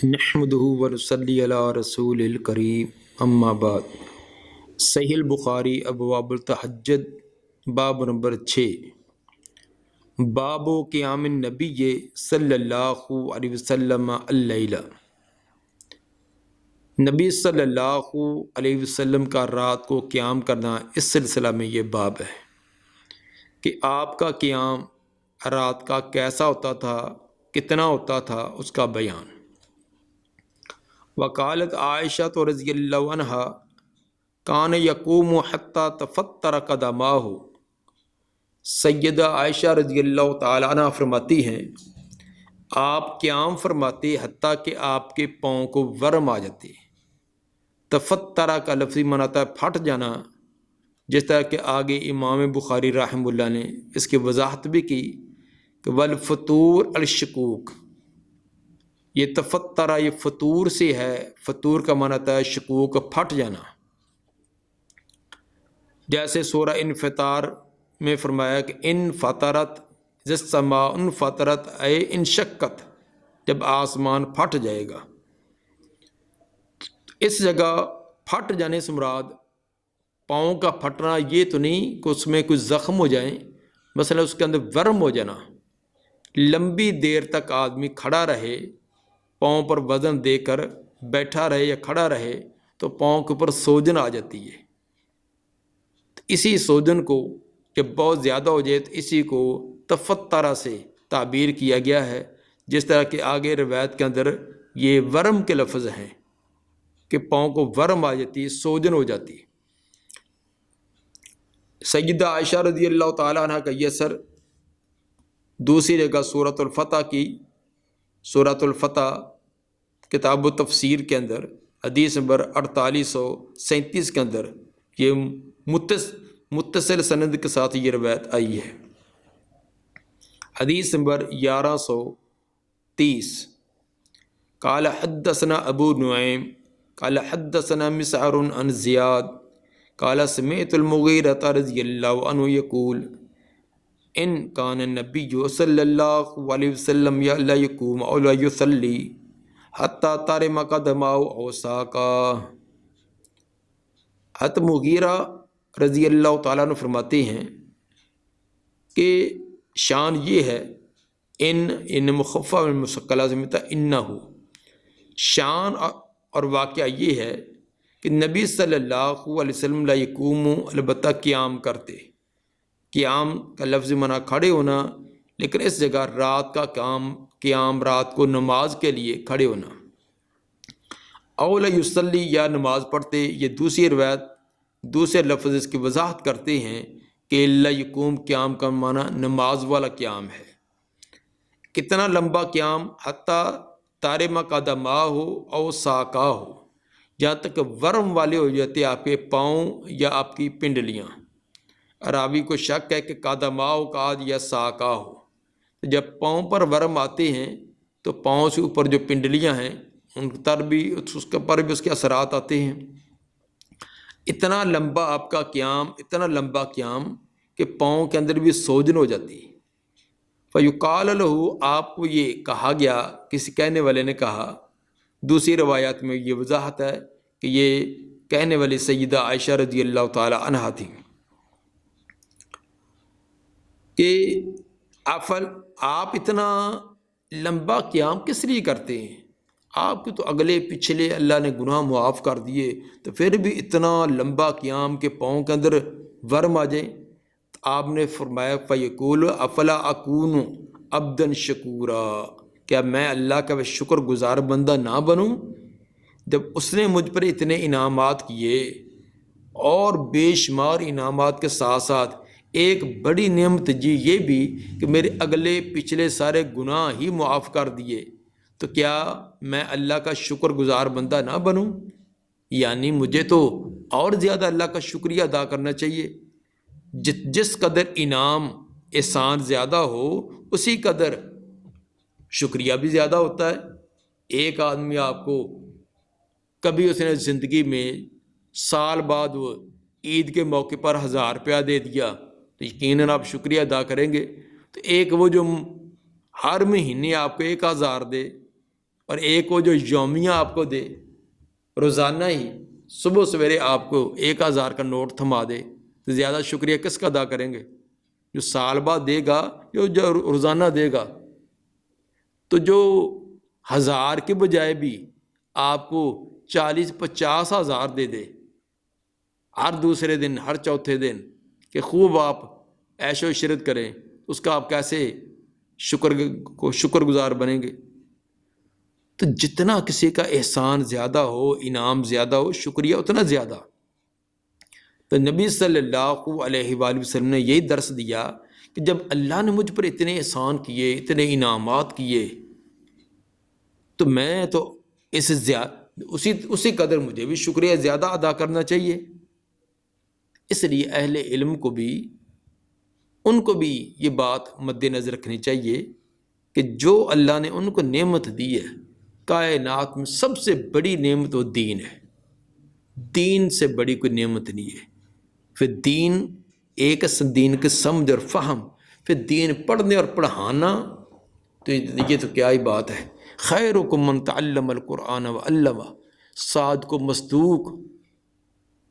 نحمده ونصلی علی رسول الکریم اما بعد۔ صحیح البخاری ابواب التہجد باب نمبر 6، باب قیام النبی صلی اللہ علیہ وسلم اللیلہ۔ نبی صلی اللہ علیہ وسلم کا رات کو قیام کرنا، اس سلسلہ میں یہ باب ہے کہ آپ کا قیام رات کا کیسا ہوتا تھا، کتنا ہوتا تھا، اس کا بیان۔ وقالت عائشہ رضی اللہ عنہا کان یقوم حتی تفطر قدماہ۔ سیدہ عائشہ رضی اللہ تعالی عنہ فرماتی ہیں آپ قیام فرماتے حتیٰ کہ آپ کے پاؤں کو ورم آ جاتے۔ تفطرہ کا لفظی معنی ہے پھٹ جانا، جس طرح کہ آگے امام بخاری رحمہ اللہ نے اس کی وضاحت بھی کی کہ والفطور الشقوق، یہ تفطرہ یہ فطور سے ہے، فطور کا معنی ہے شقوق، پھٹ جانا۔ جیسے سورہ انفطار میں فرمایا کہ ان فطرت جس سما ان فطرت اے ان شکت، جب آسمان پھٹ جائے گا۔ اس جگہ پھٹ جانے سے مراد پاؤں کا پھٹنا یہ تو نہیں کہ اس میں کچھ زخم ہو جائیں، مثلا اس کے اندر ورم ہو جانا، لمبی دیر تک آدمی کھڑا رہے، پاؤں پر وزن دے کر بیٹھا رہے یا کھڑا رہے تو پاؤں کے اوپر سوجن آ جاتی ہے۔ اسی سوجن کو جب بہت زیادہ ہو جائے تو اسی کو تفطرہ سے تعبیر کیا گیا ہے، جس طرح کہ آگے روایت کے اندر یہ ورم کے لفظ ہیں کہ پاؤں کو ورم آ جاتی، سوجن ہو جاتی۔ سیدہ عائشہ رضی اللہ تعالیٰ عنہ کا یہ اثر دوسری جگہ سورۃ الفتح کی، سورۃ الفتح کتاب و تفسیر کے اندر حدیث نمبر 4837 کے اندر یہ متصل سند کے ساتھ یہ روایت آئی ہے۔ حدیث نمبر 1130، قال حدثنا ابو نعیم قال حدثنا مسعر عن زیاد قال سمعت المغیرۃ رضی اللہ عنہ یقول ان کان النبی صلی اللہ علیہ وسلم لا یقوم او لا یصلی حتی ترم قدمہ او ساقہ۔ حضرت مغیرہ رضی اللہ تعالیٰ عنہ فرماتے ہیں کہ شان یہ ہے، ان مخفف المثقلہ سے ملتا انہو، شان اور واقعہ یہ ہے کہ نبی صلی اللہ علیہ وسلم لا یقوم، البتہ قیام کرتے۔ قیام کا لفظ معنی کھڑے ہونا، لیکن اس جگہ رات کا قیام رات کو نماز کے لیے کھڑے ہونا۔ او لا یصلی، یا نماز پڑھتے، یہ دوسری روایت دوسرے لفظ اس کی وضاحت کرتے ہیں کہ لا یقوم قیام کا معنی نماز والا قیام ہے۔ کتنا لمبا قیام؟ حتیٰ ترم قدمہ ہو او ساقہ ہو، جہاں تک ورم والے ہو جاتے آپ کے پاؤں یا آپ کی پنڈلیاں۔ راوی کو شک ہے کہ قدمہ کا یا ساقہ ہو، جب پاؤں پر ورم آتے ہیں تو پاؤں سے اوپر جو پنڈلیاں ہیں ان پر بھی اس کے اثرات آتے ہیں۔ اتنا لمبا آپ کا قیام، اتنا لمبا قیام کہ پاؤں کے اندر بھی سوجن ہو جاتی۔ فیقال لہ، آپ کو یہ کہا گیا، کسی کہنے والے نے کہا، دوسری روایات میں یہ وضاحت ہے کہ یہ کہنے والی سیدہ عائشہ رضی اللہ تعالی عنہا تھی کہ آپ اتنا لمبا قیام کس لیے کرتے ہیں؟ آپ کے تو اگلے پچھلے اللہ نے گناہ معاف کر دیے، تو پھر بھی اتنا لمبا قیام کے پاؤں کے اندر ورم آ جائیں۔ آپ نے فرمایا فیقول افلا اکون عبدا شکورا، کیا میں اللہ کا شکر گزار بندہ نہ بنوں؟ جب اس نے مجھ پر اتنے انعامات کیے، اور بے شمار انعامات کے ساتھ ساتھ ایک بڑی نعمت جی یہ بھی کہ میرے اگلے پچھلے سارے گناہ ہی معاف کر دیے، تو کیا میں اللہ کا شکر گزار بندہ نہ بنوں؟ یعنی مجھے تو اور زیادہ اللہ کا شکریہ ادا کرنا چاہیے۔ جس قدر انعام احسان زیادہ ہو، اسی قدر شکریہ بھی زیادہ ہوتا ہے۔ ایک آدمی آپ کو کبھی اس نے زندگی میں سال بعد وہ عید کے موقع پر 1000 روپیہ دے دیا تو یقیناً آپ شکریہ ادا کریں گے۔ تو ایک وہ جو ہر مہینے آپ کو 1000 دے، اور ایک وہ جو یومیہ آپ کو دے، روزانہ ہی صبح سویرے آپ کو 1000 کا نوٹ تھما دے، تو زیادہ شکریہ کس کا ادا کریں گے؟ جو سال بعد دے گا، جو روزانہ دے گا۔ تو جو 1000 کے بجائے بھی آپ کو 40-50 ہزار دے دے ہر دوسرے دن، ہر چوتھے دن، کہ خوب آپ عیش و عشرت کریں، اس کا آپ کیسے شکر گزار بنیں گے؟ تو جتنا کسی کا احسان زیادہ ہو، انعام زیادہ ہو، شکریہ اتنا زیادہ۔ تو نبی صلی اللہ علیہ وآلہ وسلم نے یہی درس دیا کہ جب اللہ نے مجھ پر اتنے احسان کیے، اتنے انعامات کیے، تو میں تو اسی قدر مجھے بھی شکریہ زیادہ ادا کرنا چاہیے۔ اس لیے اہل علم کو بھی، ان کو بھی یہ بات مد نظر رکھنی چاہیے کہ جو اللہ نے ان کو نعمت دی ہے، کائنات میں سب سے بڑی نعمت وہ دین ہے، دین سے بڑی کوئی نعمت نہیں ہے۔ پھر دین ایک دین کے سمجھ اور فہم، پھر دین پڑھنے اور پڑھانا، تو یہ تو کیا ہی بات ہے۔ خیرکم من تعلم القرآن وعلمہ، صاد کو مصدوق،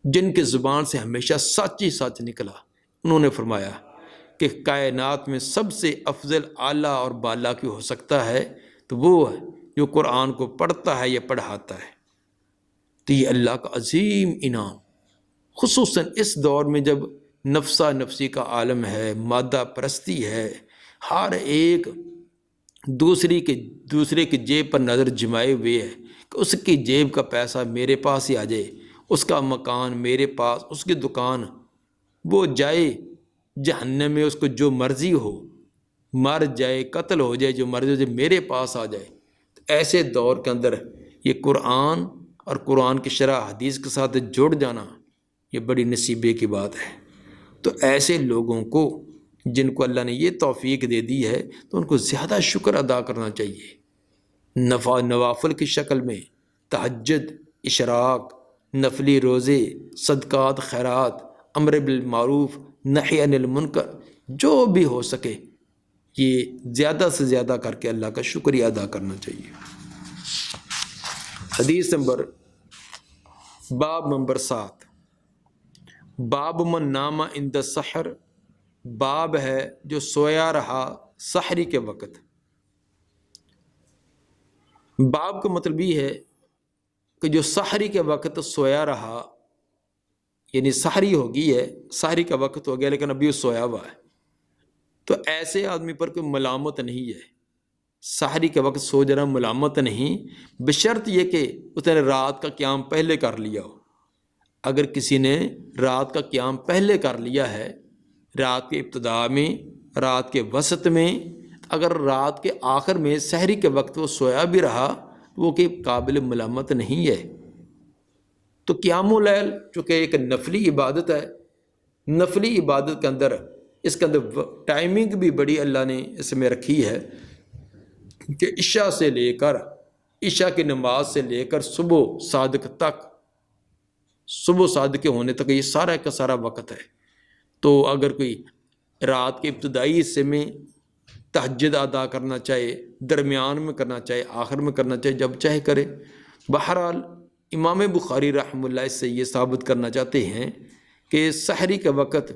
جن کے زبان سے ہمیشہ سچ ہی سچ نکلا، انہوں نے فرمایا کہ کائنات میں سب سے افضل، اعلیٰ اور بالا کی ہو سکتا ہے تو وہ ہے جو قرآن کو پڑھتا ہے یا پڑھاتا ہے۔ تو یہ اللہ کا عظیم انعام، خصوصاً اس دور میں جب نفسا نفسی کا عالم ہے، مادہ پرستی ہے، ہر ایک دوسرے کی جیب پر نظر جمائے ہوئے ہے کہ اس کی جیب کا پیسہ میرے پاس ہی آ جائے، اس کا مکان میرے پاس، اس کی دکان، وہ جائے جہنم میں، اس کو جو مرضی ہو، مر جائے، قتل ہو جائے، جو مرضی ہو جائے، میرے پاس آ جائے۔ ایسے دور کے اندر یہ قرآن اور قرآن کی شرح حدیث کے ساتھ جڑ جانا یہ بڑی نصیبے کی بات ہے۔ تو ایسے لوگوں کو جن کو اللہ نے یہ توفیق دے دی ہے، تو ان کو زیادہ شکر ادا کرنا چاہیے، نوافل کی شکل میں، تہجد، اشراق، نفلی روزے، صدقات، خیرات، امر بالمعروف، نہی عن المنکر، جو بھی ہو سکے یہ زیادہ سے زیادہ کر کے اللہ کا شکریہ ادا کرنا چاہیے۔ حدیث باب نمبر 7، باب من نام عند السحر، باب ہے جو سویا رہا سحری کے وقت۔ باب کا مطلب یہ ہے کہ جو سحری کے وقت سویا رہا، یعنی سحری ہو گئی ہے، سحری کا وقت ہو گیا لیکن ابھی وہ سویا ہوا ہے، تو ایسے آدمی پر کوئی ملامت نہیں ہے۔ سحری کے وقت سو جانا ملامت نہیں، بشرط یہ کہ اس نے رات کا قیام پہلے کر لیا ہو۔ اگر کسی نے رات کا قیام پہلے کر لیا ہے، رات کے ابتدا میں، رات کے وسط میں، اگر رات کے آخر میں سحری کے وقت وہ سویا بھی رہا، وہ کہ قابل ملامت نہیں ہے۔ تو قیام اللیل چونکہ ایک نفلی عبادت ہے، نفلی عبادت کے اندر اس کے اندر ٹائمنگ بھی بڑی اللہ نے اس میں رکھی ہے کہ عشاء سے لے کر، عشاء کی نماز سے لے کر صبح صادق تک، صبح صادق ہونے تک یہ سارا کا سارا وقت ہے۔ تو اگر کوئی رات کے ابتدائی حصے میں تہجد ادا کرنا چاہے، درمیان میں کرنا چاہے، آخر میں کرنا چاہے، جب چاہے کرے۔ بہرحال امام بخاری رحمہ اللہ اس سے یہ ثابت کرنا چاہتے ہیں کہ سحری کے وقت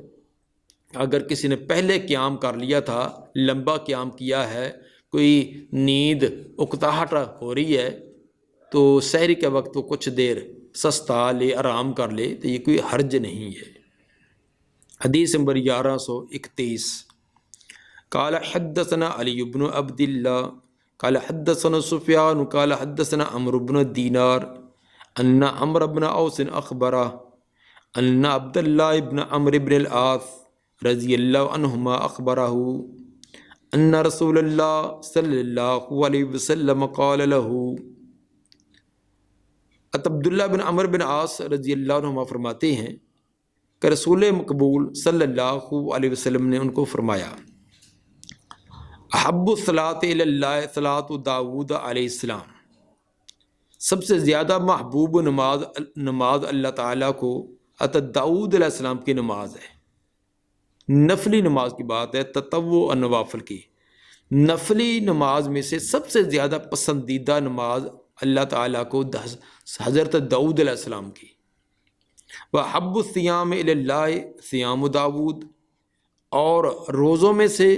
اگر کسی نے پہلے قیام کر لیا تھا، لمبا قیام کیا ہے، کوئی نیند اکتاہٹ ہو رہی ہے، تو سحری کے وقت وہ کچھ دیر سستا لے، آرام کر لے، تو یہ کوئی حرج نہیں ہے۔ حدیث نمبر 1131، قال حدثنا علی بن عبد اللہ قال حدثنا سفیان قال حدثنا عمرو بن دینار ان عمرو بن اوس اخبرہ ان عبد اللہ بن عمرو بن العاص رضی اللہ عنہما اخبرہ ان رسول اللہ صلی اللہ علیہ وسلم قال له، عبداللہ بن عمرو بن عاص رضی اللہ عنہما فرماتے ہیں کہ رسول مقبول صلی اللہ علیہ وسلم نے ان کو فرمایا، احب الصلاۃ الی اللہ صلاۃ داؤد علیہ السلام، سب سے زیادہ محبوب نماز اللہ تعالیٰ کو داؤد علیہ السلام کی نماز ہے۔ نفلی نماز کی بات ہے، تطوع اور نوافل کی۔ نفلی نماز میں سے سب سے زیادہ پسندیدہ نماز اللہ تعالیٰ کو حضرت داؤد علیہ السلام کی، وَحَبُّ الصِّيَامِ إِلَى اللَّهِ صِيَامُ داؤد، اور روزوں میں سے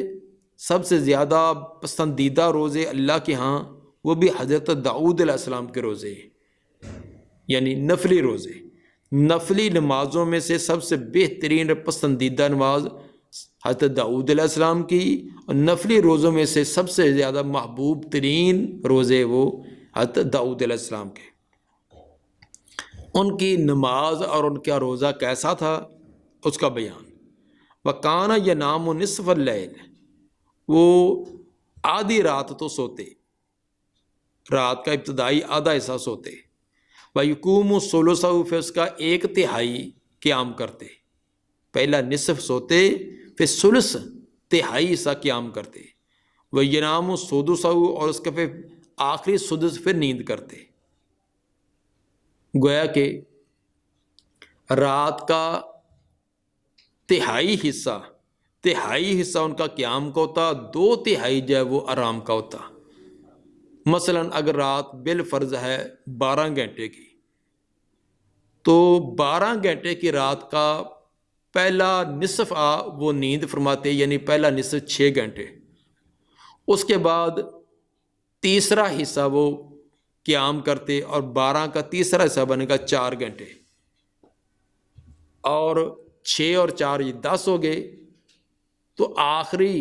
سب سے زیادہ پسندیدہ روزے اللہ کے ہاں وہ بھی حضرت داؤد علیہ السلام کے روزے ہیں، یعنی نفلی روزے۔ نفلی نمازوں میں سے سب سے بہترین پسندیدہ نماز حضرت داؤد علیہ السلام کی، اور نفلی روزوں میں سے سب سے زیادہ محبوب ترین روزے وہ حضرت داؤد علیہ السلام کے۔ ان کی نماز اور ان کا روزہ کیسا تھا اس کا بیان، وَكَانَ يَنَامُ نِصْفَ اللَّيْلِ، وہ آدھی رات تو سوتے، رات کا ابتدائی آدھا حصہ سوتے، وَيَقُومُ ثُلُثَهُ، پھر اس کا ایک تہائی قیام کرتے، پہلا نصف سوتے پھر ثلث تہائی حصہ قیام کرتے، وَيَنَامُ سُدُسَهُ، اور اس کا پھر آخری سدس پھر نیند کرتے۔ گویا کہ رات کا تہائی حصہ ان کا قیام کا ہوتا، دو تہائی جو ہے وہ آرام کا ہوتا۔ مثلا اگر رات بالفرض ہے 12 گھنٹے کی، تو 12 گھنٹے کی رات کا پہلا نصف وہ نیند فرماتے، یعنی پہلا نصف 6 گھنٹے، اس کے بعد تیسرا حصہ وہ قیام کرتے، اور 12 کا تیسرا حصہ بنے گا 4 گھنٹے، اور 6 اور 4 یہ 10 ہو گئے، تو آخری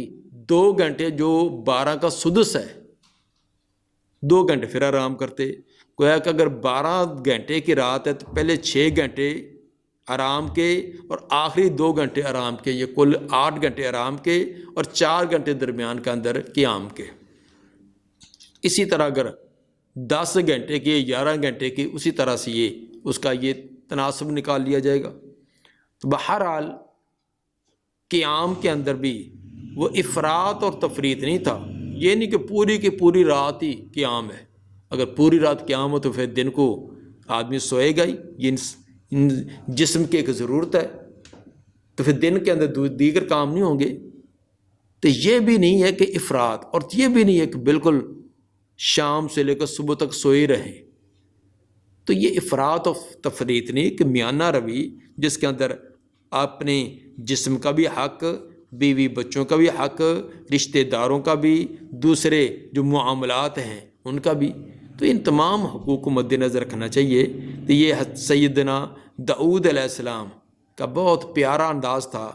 2 گھنٹے جو 12 کا سدس ہے 2 گھنٹے پھر آرام کرتے۔ گویا کہ اگر 12 گھنٹے کی رات ہے تو پہلے 6 گھنٹے آرام کے اور آخری 2 گھنٹے آرام کے، یہ کل 8 گھنٹے آرام کے اور 4 گھنٹے درمیان کے اندر قیام کے۔ اسی طرح اگر 10 گھنٹے کی 11 گھنٹے کی، اسی طرح سے اس کا یہ تناسب نکال لیا جائے گا۔ تو بہرحال قیام کے اندر بھی وہ افراط اور تفریط نہیں تھا، یہ نہیں کہ پوری کی پوری رات ہی قیام ہے، اگر پوری رات قیام ہو تو پھر دن کو آدمی سوئے گا ہی، یہ جسم کی ایک ضرورت ہے، تو پھر دن کے اندر دیگر کام نہیں ہوں گے۔ تو یہ بھی نہیں ہے کہ افراط، اور یہ بھی نہیں ہے کہ بالکل شام سے لے کر صبح تک سوئے رہیں، تو یہ افراط و تفریط نہیں، کہ میانہ روی جس کے اندر اپنے جسم کا بھی حق، بیوی بچوں کا بھی حق، رشتہ داروں کا بھی، دوسرے جو معاملات ہیں ان کا بھی، تو ان تمام حقوق کو مد نظر رکھنا چاہیے۔ تو یہ سیدنا داؤد علیہ السلام کا بہت پیارا انداز تھا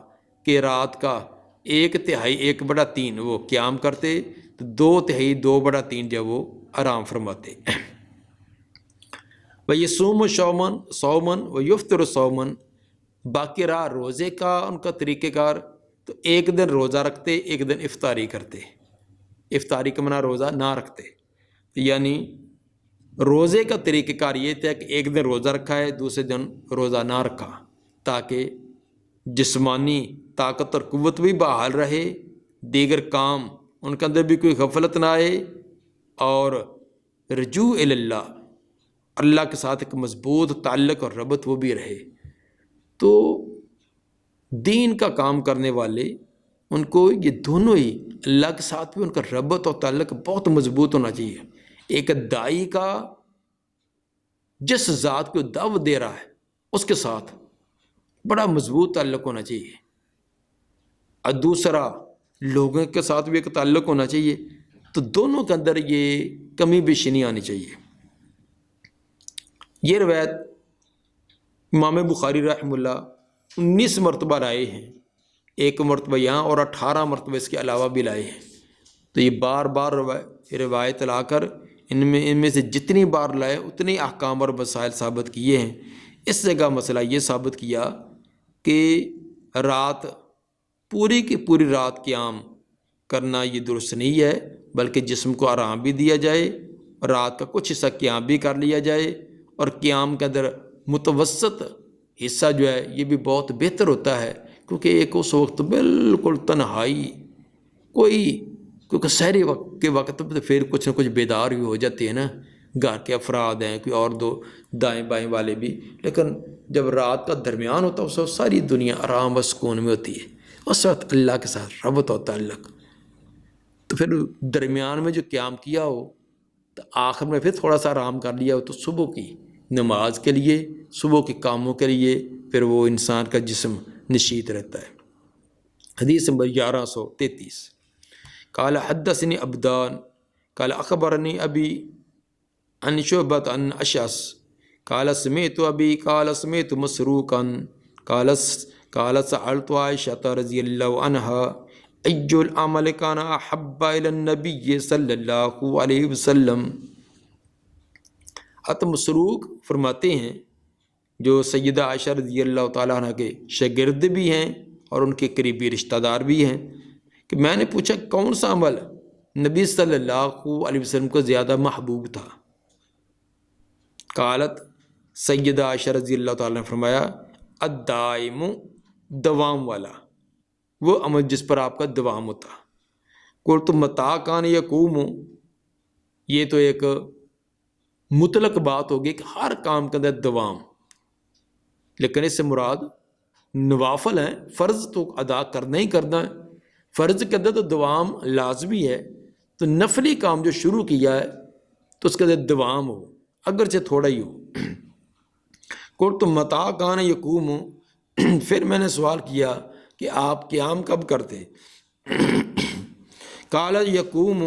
کہ رات کا 1/3 1/3 وہ قیام کرتے، تو 2/3 2/3 جو وہ آرام فرماتے۔ وَيَصُومُ صَوْمًا وَيُفْطِرُ صَوْمًا، باقی رہا روزے کا ان کا طریقہ کار، تو ایک دن روزہ رکھتے، ایک دن افطاری کرتے۔ افطاری کا معنی روزہ نہ رکھتے، یعنی روزے کا طریقہ کار یہ تھا کہ ایک دن روزہ رکھا ہے، دوسرے دن روزہ نہ رکھا، تاکہ جسمانی طاقت اور قوت بھی بحال رہے، دیگر کام ان کے اندر بھی کوئی غفلت نہ آئے، اور رجوع اللہ، اللہ کے ساتھ ایک مضبوط تعلق اور ربط وہ بھی رہے۔ تو دین کا کام کرنے والے ان کو یہ دونوں ہی، اللہ کے ساتھ بھی ان کا ربط اور تعلق بہت مضبوط ہونا چاہیے۔ ایک دائی کا جس ذات کو دعوت دے رہا ہے اس کے ساتھ بڑا مضبوط تعلق ہونا چاہیے، اور دوسرا لوگوں کے ساتھ بھی ایک تعلق ہونا چاہیے، تو دونوں کے اندر یہ کمی بیشی نہیں آنی چاہیے۔ یہ روایت امام بخاری رحمہ اللہ 19 مرتبہ لائے ہیں، ایک مرتبہ یہاں اور 18 مرتبہ اس کے علاوہ بھی لائے ہیں، تو یہ بار بار روایت لا کر ان میں سے جتنی بار لائے اتنے احکام اور مسائل ثابت کیے ہیں۔ اس جگہ مسئلہ یہ ثابت کیا کہ رات پوری کی پوری رات قیام کرنا یہ درست نہیں ہے، بلکہ جسم کو آرام بھی دیا جائے، رات کا کچھ حصہ قیام بھی کر لیا جائے، اور قیام کے اندر متوسط حصہ جو ہے یہ بھی بہت بہتر ہوتا ہے، کیونکہ ایک اس وقت بالکل تنہائی، کیونکہ سحری وقت کے وقت پھر کچھ نہ کچھ بیدار بھی ہو جاتے ہیں نا، گھر کے افراد ہیں، کوئی اور دو دائیں بائیں والے بھی، لیکن جب رات کا درمیان ہوتا ہے اس وقت ساری دنیا آرام و سکون میں ہوتی ہے، اس وقت اللہ کے ساتھ ربط و تعلق۔ تو پھر درمیان میں جو قیام کیا ہو تو آخر میں پھر تھوڑا سا آرام کر لیا ہو تو صبح کی نماز کے لیے، صبح کے کاموں کے لیے پھر وہ انسان کا جسم نشیط رہتا ہے۔ حدیث نمبر 1133 قال حدثني عبدان قال اخبرني ابي عن شعبة عن اشعث قال سمعت ابي قال سمعت مسروقا قال سألت عائشة رضي الله عنها اي العمل كان احب الى النبي صلی اللہ علیہ وسلم۔ مسروق فرماتے ہیں جو سیدہ عائشہ رضی اللہ تعالیٰ عنہ کے شاگرد بھی ہیں اور ان کے قریبی رشتہ دار بھی ہیں، کہ میں نے پوچھا کون سا عمل نبی صلی اللہ علیہ وسلم کو زیادہ محبوب تھا؟ قالت، سیدہ عائشہ رضی اللہ تعالیٰ نے فرمایا الدائم، دوام والا، وہ عمل جس پر آپ کا دوام ہوتا۔ قلت متى کان یقوم، یہ تو ایک مطلق بات ہوگی کہ ہر کام کے اندر دوام، لیکن اس سے مراد نوافل ہیں، فرض تو ادا کرنا ہی کرنا ہے، فرض کے اندر تو دوام لازمی ہے، تو نفلی کام جو شروع کیا ہے تو اس کے اندر دوام ہو اگرچہ تھوڑا ہی ہو۔ قلت متى کان یقوم، پھر میں نے سوال کیا کہ آپ قیام کب کرتے؟ قال یقوم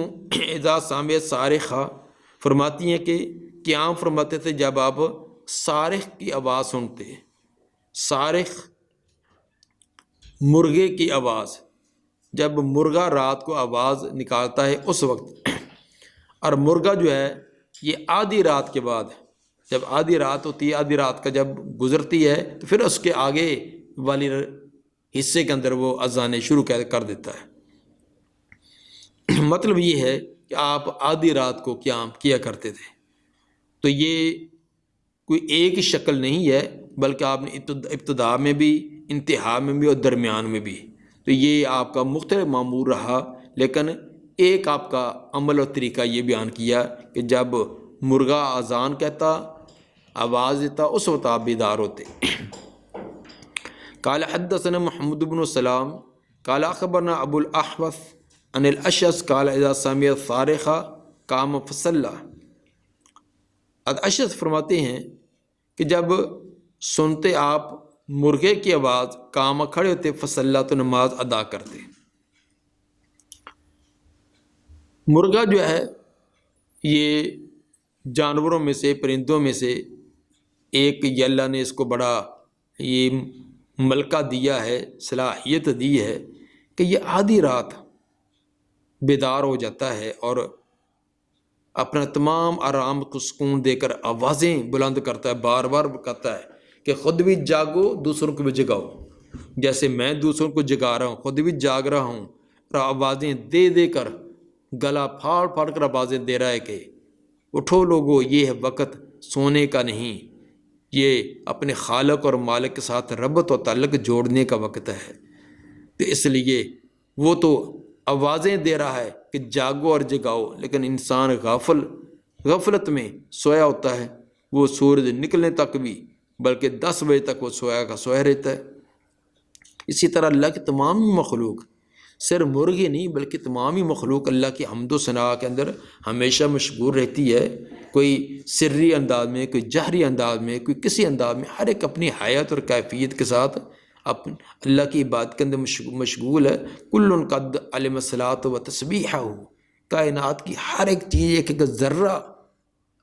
اذا سمع صارخا، فرماتی ہیں کہ قیام فرماتے تھے جب آپ صارخ کی آواز سنتے، صارخ مرغے کی آواز، جب مرغا رات کو آواز نکالتا ہے اس وقت، اور مرغا جو ہے یہ آدھی رات کے بعد، جب آدھی رات ہوتی ہے، آدھی رات کا جب گزرتی ہے تو پھر اس کے آگے والی حصے کے اندر وہ اذانیں شروع کر دیتا ہے۔ مطلب یہ ہے کہ آپ آدھی رات کو قیام کیا کرتے تھے، تو یہ کوئی ایک شکل نہیں ہے، بلکہ آپ نے ابتدا میں بھی، انتہا میں بھی اور درمیان میں بھی، تو یہ آپ کا مختلف معمول رہا، لیکن ایک آپ کا عمل اور طریقہ یہ بیان کیا کہ جب مرغا اذان کہتا، آواز دیتا، اس وقت آپ بیدار ہوتے۔ قال حدثنا محمد بن سلام قال اخبرنا ابو الاحوص عن الاشعث قال اذا سمع الصارخ قام فصلى۔ اشعث فرماتے ہیں کہ جب سنتے آپ مرغے کی آواز، قام کھڑے ہوتے، فصلى تو نماز ادا کرتے۔ مرغا جو ہے یہ جانوروں میں سے، پرندوں میں سے ایک، یہ اللہ نے اس کو بڑا یہ ملکہ دیا ہے، صلاحیت دی ہے کہ یہ آدھی رات بیدار ہو جاتا ہے اور اپنا تمام آرام کو سکون دے کر آوازیں بلند کرتا ہے، بار بار کہتا ہے کہ خود بھی جاگو، دوسروں کو بھی جگاؤ، جیسے میں دوسروں کو جگا رہا ہوں خود بھی جاگ رہا ہوں، اور آوازیں دے دے کر، گلا پھاڑ پھاڑ کر آوازیں دے رہا ہے کہ اٹھو لوگو، یہ ہے وقت سونے کا نہیں، یہ اپنے خالق اور مالک کے ساتھ ربط و تعلق جوڑنے کا وقت ہے۔ تو اس لیے وہ تو آوازیں دے رہا ہے کہ جاگو اور جگاؤ، لیکن انسان غفلت میں سویا ہوتا ہے، وہ سورج نکلنے تک بھی، بلکہ 10 بجے تک وہ سویا کا سویا رہتا ہے۔ اسی طرح اللہ کی تمام مخلوق، صرف مرغی نہیں بلکہ تمام ہی مخلوق اللہ کی حمد و ثنا کے اندر ہمیشہ مشغول رہتی ہے، کوئی سری انداز میں، کوئی جہری انداز میں، کوئی کسی انداز میں، ہر ایک اپنی حیات اور کیفیت کے ساتھ اللہ کی عبادت کے اندر مشغول ہے۔ کل قد علم الصلاۃ و تسبیحہ، کائنات کی ہر ایک چیز، ایک ایک ذرہ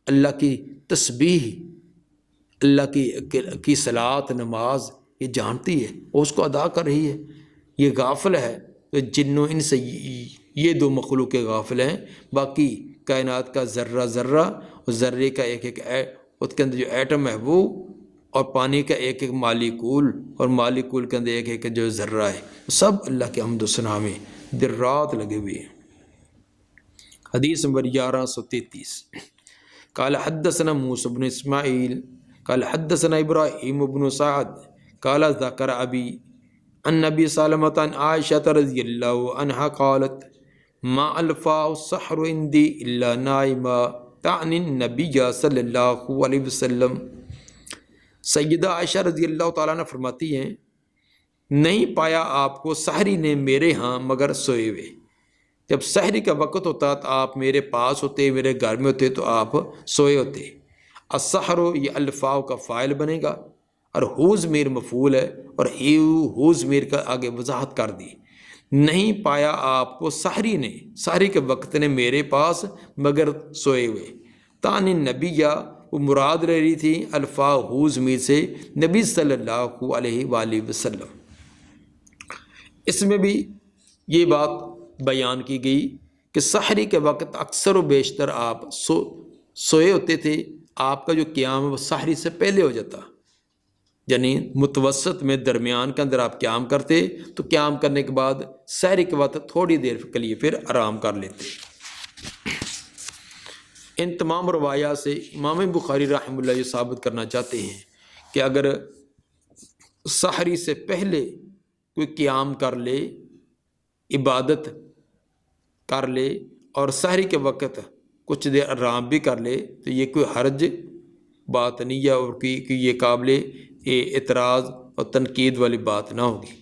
اللہ کی تسبیح، اللہ کی صلاۃ، نماز یہ جانتی ہے اور اس کو ادا کر رہی ہے۔ یہ غافل ہے تو جنوں ان سے یہ 2 مخلوق غافل ہیں، باقی کائنات کا ذرہ ذرہ اور ذرے کا ایک ایک اس کے اندر جو ایٹم ہے وہ، اور پانی کا ایک ایک مالیکول، اور مالیکول کے اندر ایک ایک جو ذرہ ہے، سب اللہ کے حمد و ثنا میں دن رات لگے ہوئے ہیں۔ حدیث نمبر 1133 قال حدثنا موسى بن اسماعیل قال حدثنا ابراہیم بن سعد قال ذکر ابی عن نبی سلمۃ عن عائشہ رضی اللہ عنہا قالت ما الفا السحر عندي الا نائما تعنی النبی صلی اللہ علیہ وسلم۔ سیدہ عائشہ رضی اللہ تعالیٰ نے فرماتی ہیں نہیں پایا آپ کو سحری نے میرے ہاں مگر سوئے ہوئے، جب سحری کا وقت ہوتا تو آپ میرے پاس ہوتے، میرے گھر میں ہوتے، تو آپ سوئے ہوتے۔ السحر یہ الفاء کا فاعل بنے گا، اور ہو ضمیر مفعول ہے، اور ہو ضمیر کا آگے وضاحت کر دی۔ نہیں پایا آپ کو سحری نے، سحری کے وقت نے میرے پاس مگر سوئے ہوئے۔ تانی نبی وہ مراد رہ رہی تھی الفاء ہو ضمیر سے نبی صلی اللہ علیہ وآلہ وسلم۔ اس میں بھی یہ بات بیان کی گئی کہ سحری کے وقت اکثر و بیشتر آپ سوئے ہوتے تھے، آپ کا جو قیام ہے وہ سحری سے پہلے ہو جاتا، یعنی متوسط میں درمیان کے اندر آپ قیام کرتے، تو قیام کرنے کے بعد سحری کے وقت تھوڑی دیر کے لیے پھر آرام کر لیتے۔ ان تمام روایات سے امام بخاری رحمہ اللہ یہ ثابت کرنا چاہتے ہیں کہ اگر سحری سے پہلے کوئی قیام کر لے، عبادت کر لے، اور سحری کے وقت کچھ دیر آرام بھی کر لے، تو یہ کوئی حرج بات نہیں ہے، اور کہ یہ قابل اعتراض اور تنقید والی بات نہ ہوگی۔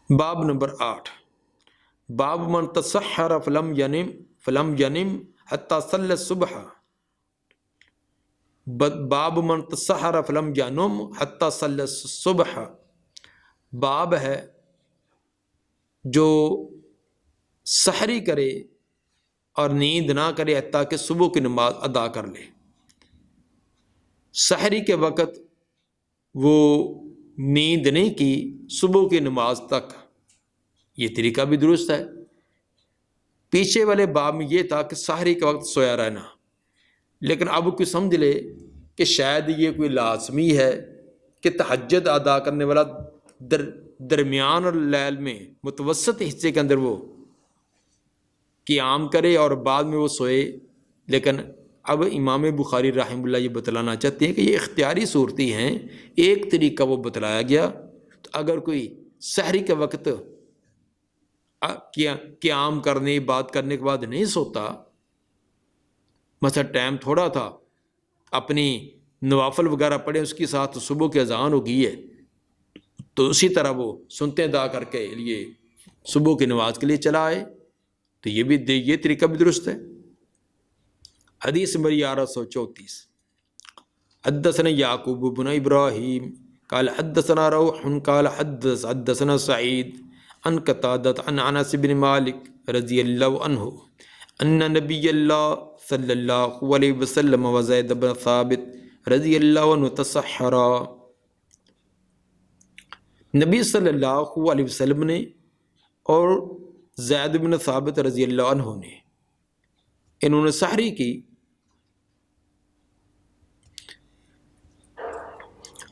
باب نمبر 8، باب من تسحر فلم ینم حتی صلی الصبح۔ باب من تسحر فلم ینم حتی صلی الصبح، باب ہے جو سحری کرے اور نیند نہ کرے حتیٰ کہ صبح کی نماز ادا کر لے۔ سحری کے وقت وہ نیند نہیں کی صبح کی نماز تک، یہ طریقہ بھی درست ہے۔ پیچھے والے باب میں یہ تھا کہ سحری کے وقت سویا رہنا، لیکن اب کوئی سمجھ لے کہ شاید یہ کوئی لازمی ہے کہ تہجد ادا کرنے والا درمیان اور لیل میں متوسط حصے کے اندر وہ قیام کرے اور بعد میں وہ سوئے، لیکن اب امام بخاری رحمہ اللہ یہ بتلانا چاہتے ہیں کہ یہ اختیاری صورتیں ہیں، ایک طریقہ وہ بتلایا گیا۔ تو اگر کوئی سحری کے وقت قیام کرنے بات کرنے کے بعد نہیں سوتا، مثلا ٹائم تھوڑا تھا، اپنی نوافل وغیرہ پڑھے، اس کے ساتھ صبح کی اذان ہو گئی ہے، تو اسی طرح وہ سنتے ادا کر کے لیے صبح کی نماز کے لیے چلا آئے، تو یہ طریقہ بھی درست ہے۔ حدیث نمبر 1134، حدثنا یعقوب بن ابراہیم قال حدثنا روح قال حدثنا سعید عن قتادۃ عن انس بن مالک رضی اللہ عنہ ان نبی اللہ صلی اللہ علیہ وسلم و زید بن ثابت رضی اللہ عنہ تسحرا، نبی صلی اللہ علیہ وسلم نے اور زید بن ثابت رضی اللہ عنہ نے، انہوں نے سحری کی۔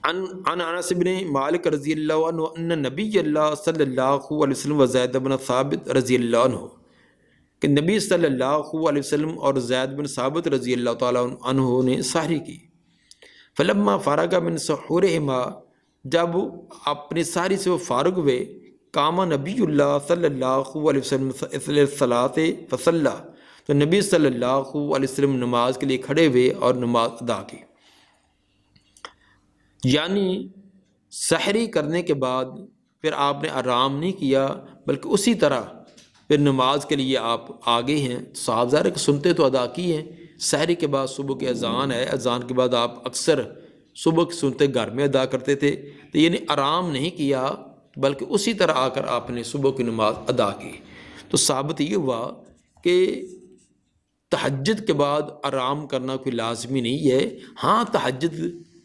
عن انس بن مالک رضی اللہ عنہ ان نبی اللہ صلی اللہ علیہ وسلم و زید بن ثابت رضی اللہ عنہ، کہ نبی صلی اللہ علیہ وسلم اور زید بن ثابت رضی اللہ تعالیٰ عنہ نے سحری کی۔ فلما فرغ من سحورہما، جب اپنی سحری سے وہ فارغ ہوئے، قام نبی اللہ صلی اللہ علیہ وسلم الصلاۃ فصلی، تو نبی صلی اللہ علیہ وسلم نماز کے لیے کھڑے ہوئے اور نماز ادا کی۔ یعنی سحری کرنے کے بعد پھر آپ نے آرام نہیں کیا، بلکہ اسی طرح پھر نماز کے لیے آپ آگے ہیں۔ صاحب ظاہر کہ سنتے تو ادا کی ہیں، سحری کے بعد صبح کی اذان ہے، اذان کے بعد آپ اکثر صبح کی سنتے گھر میں ادا کرتے تھے، تو یعنی آرام نہیں کیا بلکہ اسی طرح آ کر آپ نے صبح کی نماز ادا کی۔ تو ثابت یہ ہوا کہ تہجد کے بعد آرام کرنا کوئی لازمی نہیں ہے۔ ہاں، تہجد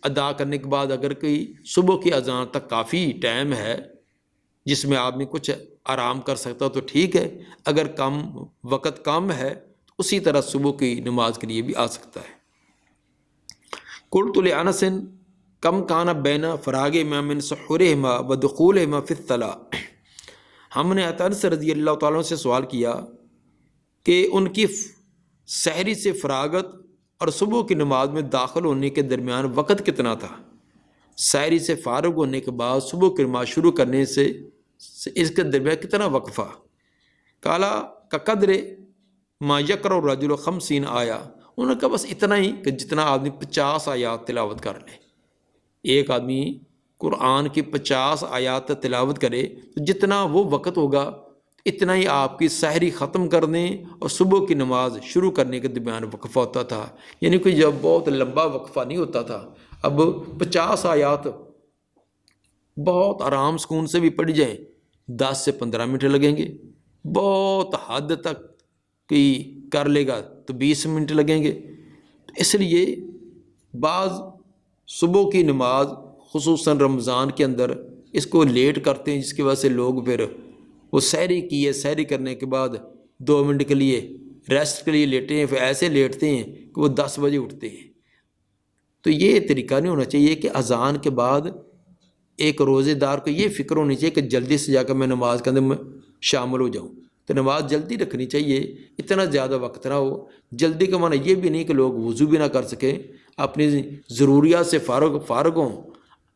ادا کرنے کے بعد اگر کوئی صبح کی اذان تک کافی ٹائم ہے جس میں آدمی کچھ آرام کر سکتا تو ٹھیک ہے، اگر وقت کم ہے تو اسی طرح صبح کی نماز کے لیے بھی آ سکتا ہے۔ قلت لانس کم کان بین فراغہما من سحورہما و دخولہما فی الصلاۃ، ہم نے انس رضی اللہ تعالیٰ سے سوال کیا کہ ان کی سحری سے فراغت اور صبح کی نماز میں داخل ہونے کے درمیان وقت کتنا تھا؟ سحری سے فارغ ہونے کے بعد صبح کی نماز شروع کرنے سے اس کے درمیان کتنا وقفہ؟ کالا کا قدر ما یقرأ الرجل 50 آیا، انہوں نے کہا بس اتنا ہی کہ جتنا آدمی 50 آیات تلاوت کر لے۔ ایک آدمی قرآن کی 50 آیات تلاوت کرے تو جتنا وہ وقت ہوگا، اتنا ہی آپ کی سحری ختم کرنے اور صبح کی نماز شروع کرنے کے درمیان وقفہ ہوتا تھا، یعنی کوئی جب بہت لمبا وقفہ نہیں ہوتا تھا۔ اب 50 آیات بہت آرام سکون سے بھی پڑھ جائیں 10 سے 15 منٹ لگیں گے، بہت حد تک کوئی کر لے گا تو 20 منٹ لگیں گے۔ اس لیے بعض صبح کی نماز خصوصاً رمضان کے اندر اس کو لیٹ کرتے ہیں، جس کی وجہ سے لوگ پھر وہ سحری کی ہے، سحری کرنے کے بعد 2 منٹ کے لیے ریسٹ کے لیے لیٹے ہیں، پھر ایسے لیٹتے ہیں کہ وہ 10 بجے اٹھتے ہیں۔ تو یہ طریقہ نہیں ہونا چاہیے کہ اذان کے بعد ایک روزے دار کو یہ فکر ہونی چاہیے کہ جلدی سے جا کر میں نماز کے اندر میں شامل ہو جاؤں۔ تو نماز جلدی رکھنی چاہیے، اتنا زیادہ وقت نہ ہو۔ جلدی کا معنی یہ بھی نہیں کہ لوگ وضو بھی نہ کر سکیں، اپنی ضروریات سے فارغ ہوں،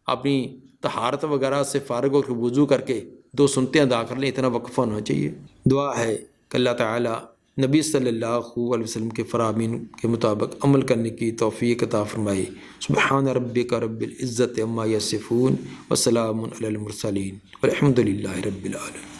اپنی طہارت وغیرہ سے فارغ ہو کے وضو کر کے 2 سنتیں ادا کر لیں، اتنا وقفہ ہونا چاہیے۔ دعا ہے کہ اللہ تعالیٰ نبی صلی اللہ علیہ وسلم کے فرامین کے مطابق عمل کرنے کی توفیق عطا فرمائے۔ سبحان ربک رب العزت عما یصفون وسلام علی المرسلین والحمد للہ رب العالمین۔